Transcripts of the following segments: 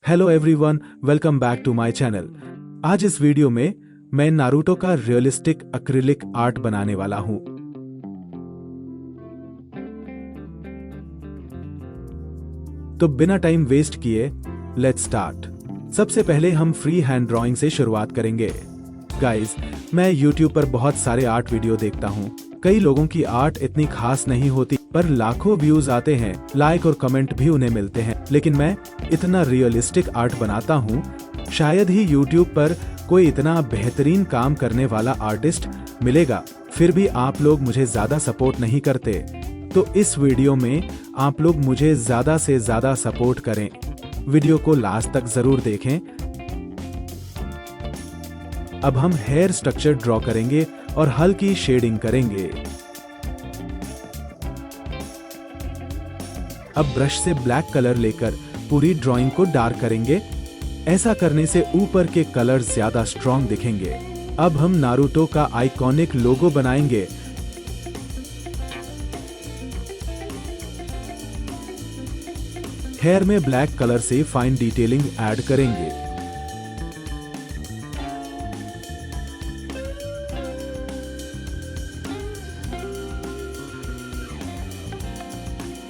Hello everyone, welcome back to my channel. आज इस video में मैं नारुतो का रियलिस्टिक एक्रिलिक आर्ट बनाने वाला हूं। तो बिना टाइम वेस्ट किए लेट्स स्टार्ट। सबसे पहले हम फ्री हैंड ड्राइंग से शुरुआत करेंगे। गाइस, मैं यूट्यूब पर बहुत सारे आर्ट वीडियो देखता हूं। कई लोगों की आर्ट इतनी खास नहीं होती, पर लाखों व्यूज आते हैं, लाइक और कमेंट भी उन्हें मिलते हैं। लेकिन मैं इतना रियलिस्टिक आर्ट बनाता हूं, शायद ही यूट्यूब पर कोई इतना बेहतरीन काम करने वाला आर्टिस्ट मिलेगा। फिर भी आप लोग मुझे ज्यादा सपोर्ट नहीं करते, तो इस वीडियो में आप लोग मुझे ज्यादा से ज्यादा सपोर्ट करें। वीडियो को लास्ट तक जरूर देखें। अब हम हेयर स्ट्रक्चर ड्रॉ करेंगे और हल्की शेडिंग करेंगे। अब ब्रश से ब्लैक कलर लेकर पूरी ड्राइंग को डार्क करेंगे। ऐसा करने से ऊपर के कलर ज्यादा स्ट्रॉन्ग दिखेंगे। अब हम नारुतो का आइकॉनिक लोगो बनाएंगे। हेयर में ब्लैक कलर से फाइन डिटेलिंग ऐड करेंगे।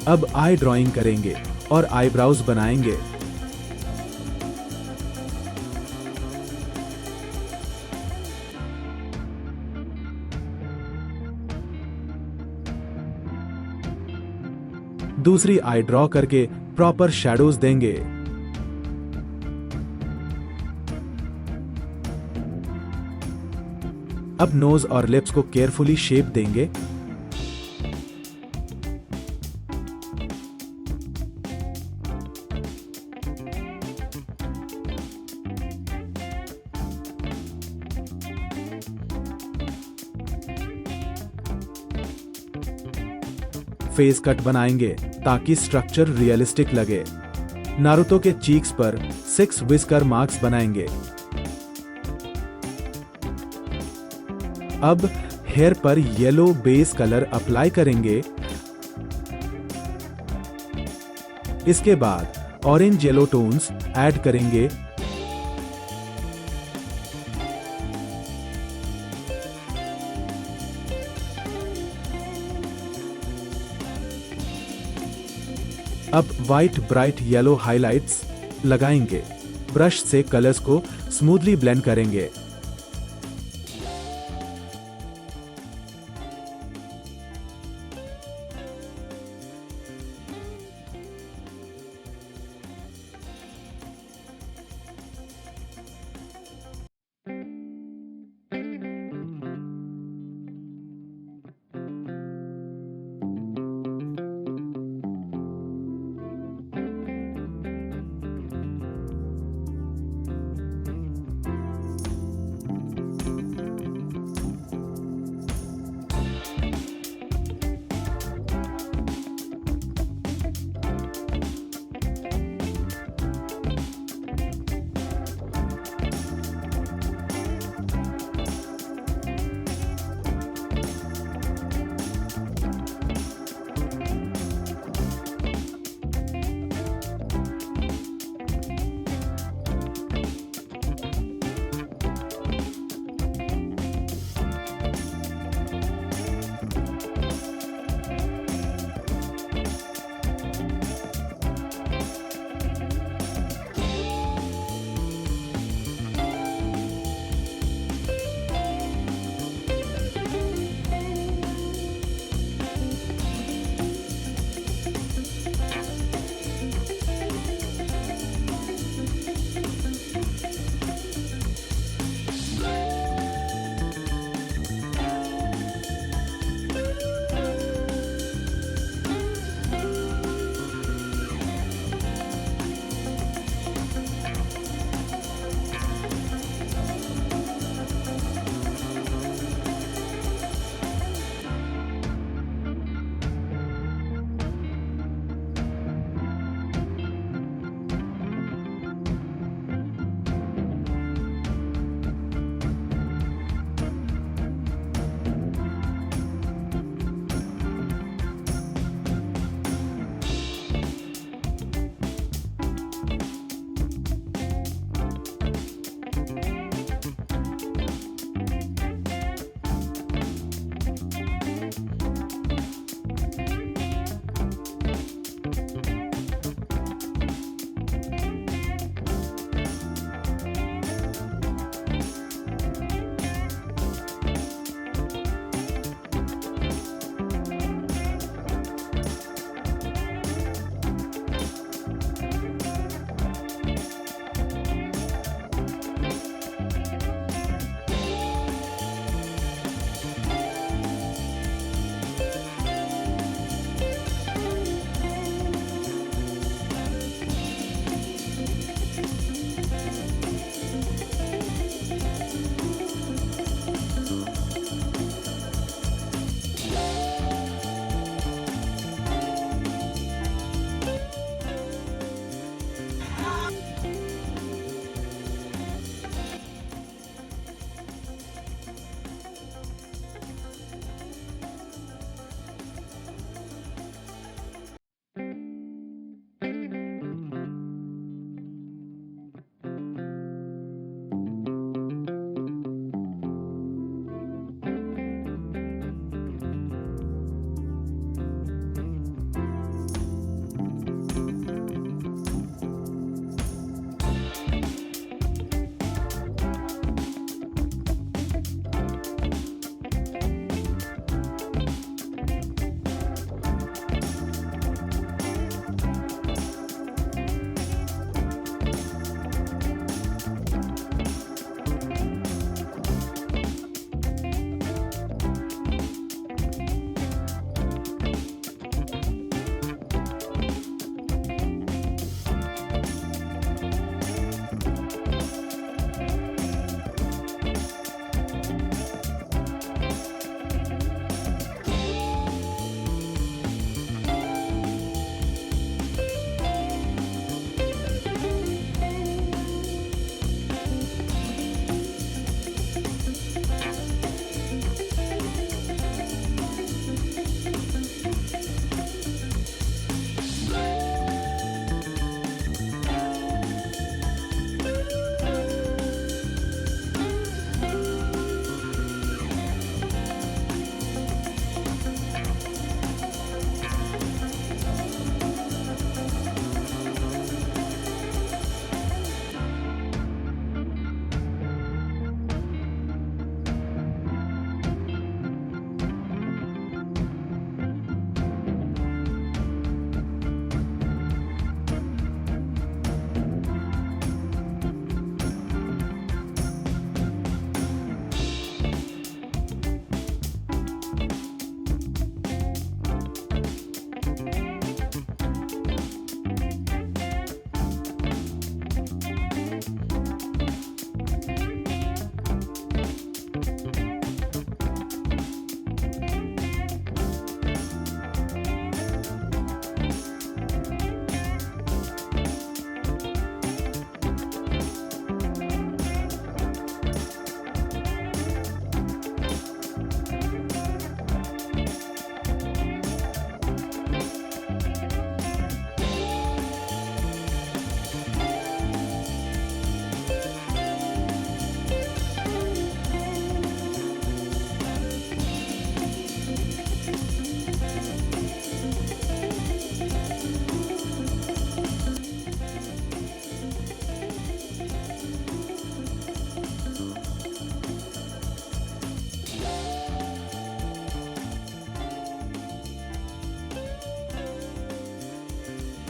अब आई ड्राइंग करेंगे और आईब्राउज बनाएंगे। दूसरी आई ड्रॉ करके प्रॉपर शैडोज देंगे। अब नोज और लिप्स को केयरफुली शेप देंगे। फेस कट बनाएंगे ताकि स्ट्रक्चर रियलिस्टिक लगे। नारुतो के चीक्स पर 6 विस्कर मार्क्स बनाएंगे। अब हेयर पर येलो बेस कलर अप्लाई करेंगे। इसके बाद ऑरेंज येलो टोन्स ऐड करेंगे। अब व्हाइट ब्राइट येलो हाइलाइट्स लगाएंगे। ब्रश से कलर्स को स्मूथली ब्लेंड करेंगे।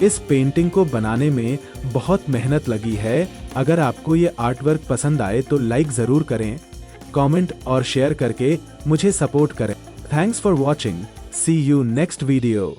इस पेंटिंग को बनाने में बहुत मेहनत लगी है। अगर आपको ये आर्ट वर्क पसंद आए तो लाइक ज़रूर करें, कमेंट और शेयर करके मुझे सपोर्ट करें। Thanks for watching. See you next video.